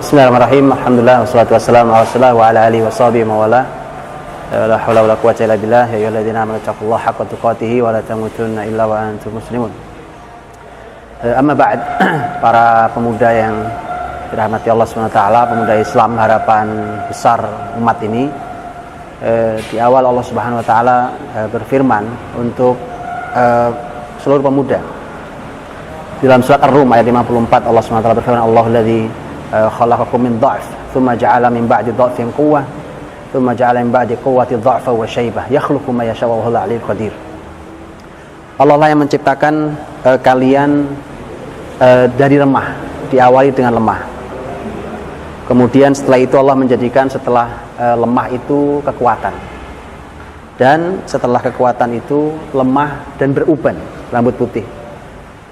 Bismillahirrahmanirrahim. Alhamdulillah wassalatu wassalamu ala Rasulillah wa ala alihi washabihi wa wala. La haula wala quwwata illa billah. Ya ayyuhalladzina amanu taqullaha haqqa tuqatih wa la tamutunna illa wa antum muslimun. Amma ba'd, para pemuda yang dirahmati Allah Subhanahu wa taala, pemuda Islam harapan besar umat ini. Di awal Allah Subhanahu wa taala berfirman untuk seluruh pemuda. Di dalam surat Ar-Rum ayat 54 Allah Subhanahu wa taala berfirman, Allahulladzi khalaqakum min dha'f thumma ja'ala min ba'di dha'fin quwwah thumma ja'ala min ba'di quwwati dha'fa wa syaibah yakhluqu ma yasha wa huwal 'aliyyul qadir. Allah lah yang menciptakan kalian dari lemah, diawali dengan lemah. Kemudian setelah itu Allah menjadikan setelah lemah itu kekuatan. Dan setelah kekuatan itu lemah dan beruban, rambut putih.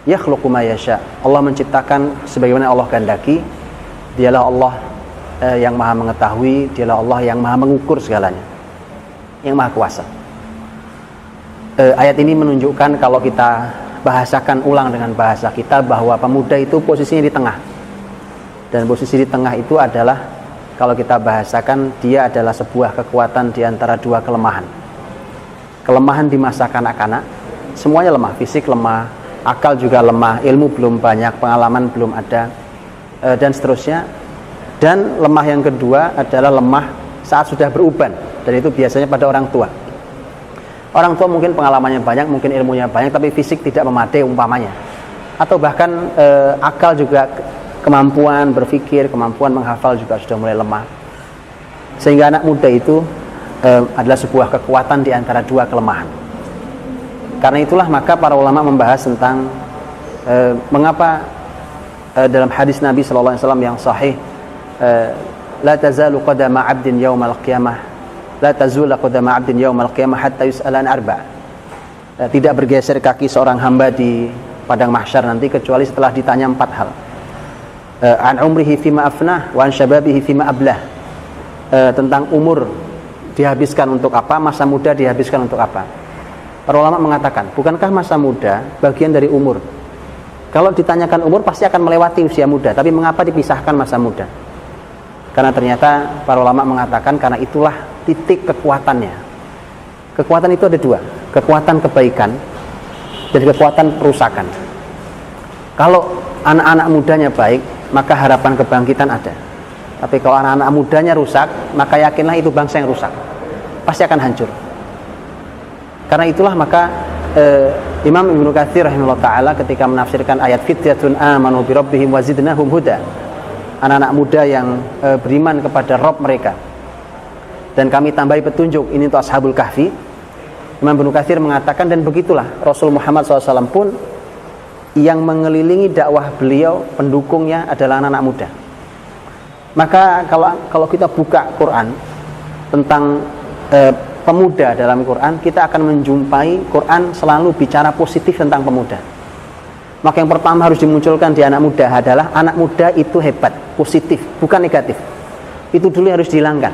Yakhluqu ma yasha. Allah menciptakan sebagaimana Allah kehendaki. Dialah Allah yang maha mengetahui, dialah Allah yang maha mengukur segalanya, yang maha kuasa. Ayat ini menunjukkan, kalau kita bahasakan ulang dengan bahasa kita, bahwa pemuda itu posisinya di tengah. Dan posisi di tengah itu adalah, kalau kita bahasakan, dia adalah sebuah kekuatan di antara dua kelemahan. Kelemahan di masa kanak-kanak, semuanya lemah, fisik lemah, akal juga lemah, ilmu belum banyak, pengalaman belum ada, dan seterusnya. Dan lemah yang kedua adalah lemah saat sudah beruban, dan itu biasanya pada orang tua. Orang tua mungkin pengalamannya banyak, mungkin ilmunya banyak, tapi fisik tidak memadai umpamanya. Atau bahkan akal juga, kemampuan berpikir, kemampuan menghafal juga sudah mulai lemah. Sehingga anak muda itu adalah sebuah kekuatan di antara dua kelemahan. Karena itulah maka para ulama membahas tentang mengapa dalam hadis Nabi sallallahu alaihi wasallam yang sahih, la tazalu qadama 'abdin yaumal qiyamah, la tazulu qadama 'abdin yaumal qiyamah hatta yus'ala an arba'. Tidak bergeser kaki seorang hamba di padang mahsyar nanti kecuali setelah ditanya 4 hal. An umrihi fima afnah wa an syababihi fima ablah. Tentang umur dihabiskan untuk apa, masa muda dihabiskan untuk apa. Para ulama mengatakan, bukankah masa muda bagian dari umur? Kalau ditanyakan umur pasti akan melewati usia muda, tapi mengapa dipisahkan masa muda? Karena ternyata para ulama mengatakan karena itulah titik kekuatannya. Kekuatan itu ada dua, kekuatan kebaikan dan kekuatan perusakan. Kalau anak-anak mudanya baik, maka harapan kebangkitan ada. Tapi kalau anak-anak mudanya rusak, maka yakinlah itu bangsa yang rusak, pasti akan hancur. Karena itulah maka Imam Ibnu Katsir rahimahullah ta'ala ketika menafsirkan ayat fityatun amanu bi rabbihim wa zidnahum huda, anak-anak muda yang beriman kepada Rabb mereka dan kami tambahi petunjuk, ini untuk Ashabul Kahfi. Imam Ibnu Katsir mengatakan, dan begitulah Rasul Muhammad SAW pun yang mengelilingi dakwah beliau, pendukungnya adalah anak-anak muda. Maka kalau kita buka Quran tentang pemuda dalam Quran, kita akan menjumpai Quran selalu bicara positif tentang pemuda. Maka yang pertama harus dimunculkan di anak muda adalah anak muda itu hebat, positif, bukan negatif. Itu dulu yang harus dihilangkan.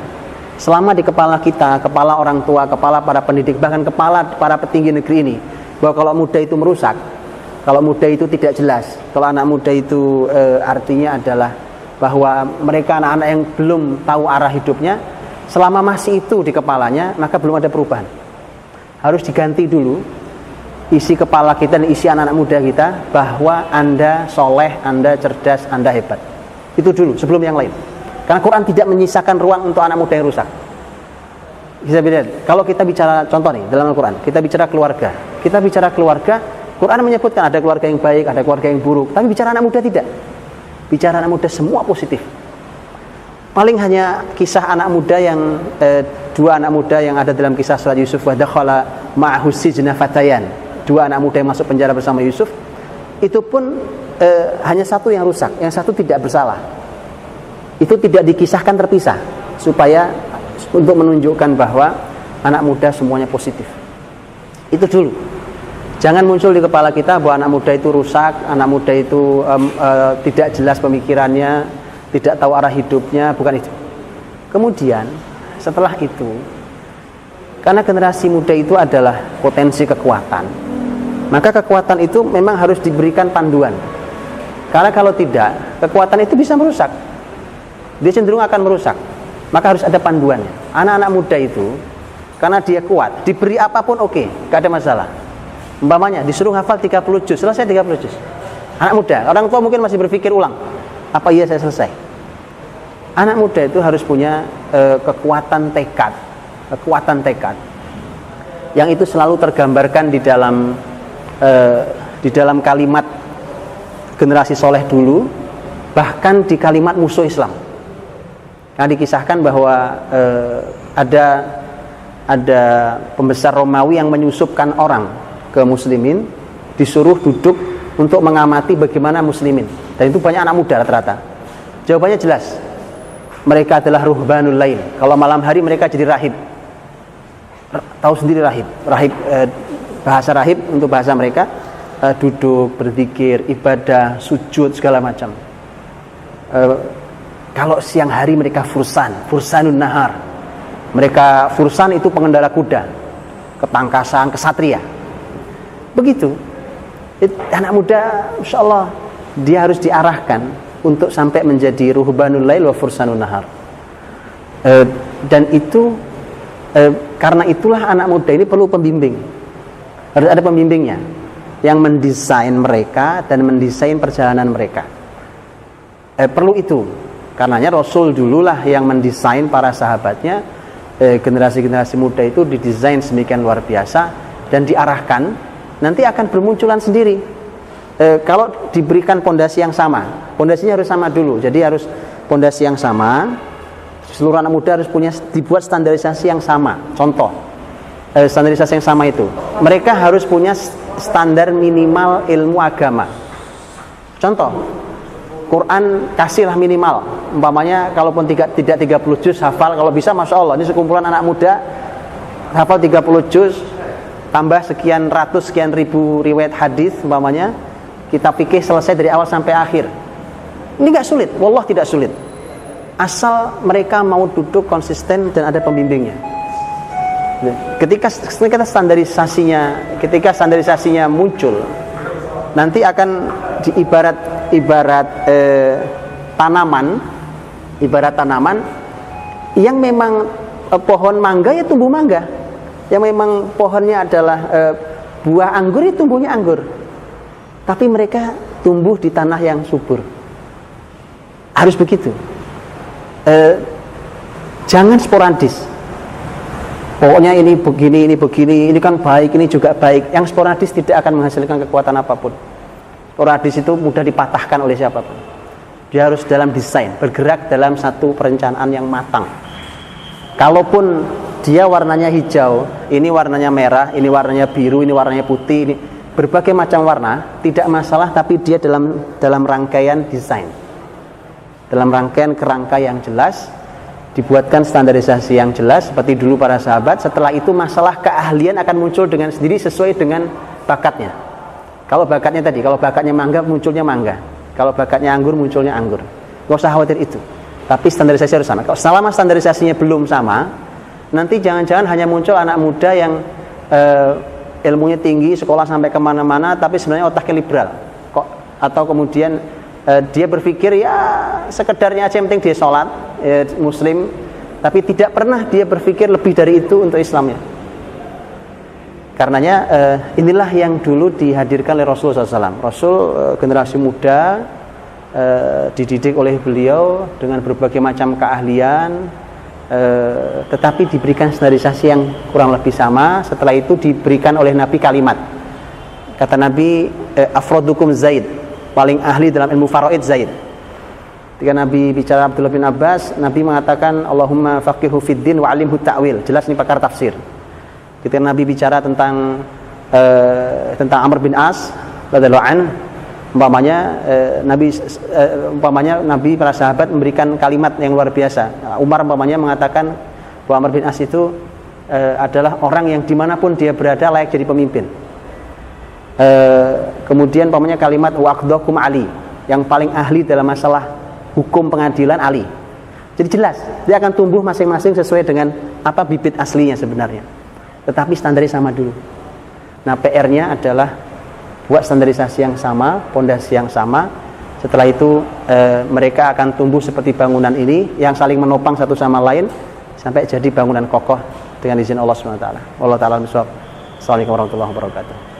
Selama di kepala kita, kepala orang tua, kepala para pendidik, bahkan kepala para petinggi negeri ini, bahwa kalau muda itu merusak, kalau muda itu tidak jelas, kalau anak muda itu artinya adalah bahwa mereka anak-anak yang belum tahu arah hidupnya. Selama masih itu di kepalanya, maka belum ada perubahan. Harus diganti dulu isi kepala kita dan isi anak-anak muda kita, bahwa Anda soleh, Anda cerdas, Anda hebat. Itu dulu, sebelum yang lain. Karena Quran tidak menyisakan ruang untuk anak muda yang rusak. Bisa beda. Kalau kita bicara, contoh nih, dalam Al-Quran, kita bicara keluarga. Kita bicara keluarga, Quran menyebutkan ada keluarga yang baik, ada keluarga yang buruk. Tapi bicara anak muda tidak. Bicara anak muda semua positif. Paling hanya kisah anak muda yang dua anak muda yang ada dalam kisah surat Yusuf, wa dakhala ma'ahu sijna fatayan. Dua anak muda yang masuk penjara bersama Yusuf. Itu pun hanya satu yang rusak, yang satu tidak bersalah. Itu tidak dikisahkan terpisah, supaya untuk menunjukkan bahwa anak muda semuanya positif. Itu dulu. Jangan muncul di kepala kita bahwa anak muda itu rusak, anak muda itu tidak jelas pemikirannya, tidak tahu arah hidupnya, bukan itu. Kemudian setelah itu, karena generasi muda itu adalah potensi kekuatan, maka kekuatan itu memang harus diberikan panduan. Karena kalau tidak, kekuatan itu bisa merusak. dia cenderung akan merusak. Maka harus ada panduannya. Anak-anak muda itu karena dia kuat, diberi apapun oke, gak ada masalah. Umpamanya disuruh hafal 30 juz, selesai 30 juz. Anak muda, orang tua mungkin masih berpikir ulang, apa iya saya selesai? Anak muda itu harus punya kekuatan tekad yang itu selalu tergambarkan di dalam kalimat generasi soleh dulu, bahkan di kalimat musuh Islam. Nah, dikisahkan bahwa ada pembesar Romawi yang menyusupkan orang ke muslimin, disuruh duduk untuk mengamati bagaimana muslimin, dan itu banyak anak muda rata-rata. Jawabannya jelas, mereka adalah ruhbanul lail. Kalau malam hari mereka jadi rahib. Tahu sendiri rahib, bahasa rahib untuk bahasa mereka, duduk, berzikir, ibadah, sujud, segala macam. Kalau siang hari mereka fursanun nahar. Mereka fursan itu pengendara kuda, ketangkasan, kesatria. Begitu. Anak muda, insya Allah dia harus diarahkan untuk sampai menjadi ruhbanul lail wa fursanun nahar. Dan itu karena itulah anak muda ini perlu pembimbing. Harus ada pembimbingnya yang mendesain mereka dan mendesain perjalanan mereka. Perlu itu. Karenanya Rasul dululah yang mendesain para sahabatnya. Generasi-generasi muda itu didesain sedemikian luar biasa dan diarahkan, nanti akan bermunculan sendiri. Kalau diberikan pondasi yang sama, pondasinya harus sama dulu. Jadi harus pondasi yang sama. Seluruh anak muda harus dibuat standarisasi yang sama. Contoh, standarisasi yang sama itu, mereka harus punya standar minimal ilmu agama. Contoh, Quran kasihlah minimal, umpamanya kalaupun tidak 30 juz hafal, kalau bisa Masya Allah, ini sekumpulan anak muda hafal 30 juz tambah sekian ratus sekian ribu riwayat hadis, umpamanya kita fikih selesai dari awal sampai akhir. Ini gak sulit, wallah tidak sulit, asal mereka mau duduk konsisten dan ada pembimbingnya. Ketika standarisasinya muncul, nanti akan ibarat tanaman yang memang pohon mangga ya tumbuh mangga, yang memang pohonnya adalah buah anggur ya tumbuhnya anggur, tapi mereka tumbuh di tanah yang subur. Harus begitu. Jangan sporadis. Pokoknya ini begini, ini kan baik, ini juga baik. Yang sporadis tidak akan menghasilkan kekuatan apapun. Sporadis itu mudah dipatahkan oleh siapapun. Dia harus dalam desain, bergerak dalam satu perencanaan yang matang. Kalaupun dia warnanya hijau, ini warnanya merah, ini warnanya biru, ini warnanya putih, ini berbagai macam warna, tidak masalah, tapi dia dalam rangkaian desain, dalam rangkaian kerangka yang jelas, dibuatkan standarisasi yang jelas seperti dulu para sahabat. Setelah itu masalah keahlian akan muncul dengan sendiri sesuai dengan bakatnya. Kalau bakatnya mangga munculnya mangga, kalau bakatnya anggur munculnya anggur. Gak usah khawatir itu. Tapi standarisasi harus sama. Kalau selama standarisasinya belum sama, nanti jangan-jangan hanya muncul anak muda yang ilmunya tinggi, sekolah sampai kemana-mana, tapi sebenarnya otaknya liberal. Atau kemudian dia berpikir ya sekedarnya aja, yang penting dia sholat, muslim, tapi tidak pernah dia berpikir lebih dari itu untuk Islamnya. Karenanya inilah yang dulu dihadirkan oleh Rasulullah SAW. Rasul generasi muda dididik oleh beliau dengan berbagai macam keahlian, tetapi diberikan standarisasi yang kurang lebih sama. Setelah itu diberikan oleh Nabi kalimat. Kata Nabi, afrodukum Zaid, paling ahli dalam ilmu faraid Zaid. Ketika Nabi bicara Abdullah bin Abbas, Nabi mengatakan Allahumma faqihu fid din wa alimhu ta'wil. Jelas ini pakar tafsir. Ketika Nabi bicara tentang Amr bin As radhiyallahu an, umpamanya Nabi para sahabat memberikan kalimat yang luar biasa. Umar umpamanya mengatakan bahwa Amr bin As itu adalah orang yang dimanapun dia berada layak jadi pemimpin. Kemudian umpamanya kalimat waqdakum Ali, yang paling ahli dalam masalah hukum pengadilan Ali. Jadi jelas dia akan tumbuh masing-masing sesuai dengan apa bibit aslinya sebenarnya. Tetapi standarisasi sama dulu. Nah, PR-nya adalah buat standarisasi yang sama, pondasi yang sama, Setelah itu mereka akan tumbuh seperti bangunan ini yang saling menopang satu sama lain sampai jadi bangunan kokoh dengan izin Allah SWT. Allah Ta'ala. Assalamualaikum warahmatullahi wabarakatuh.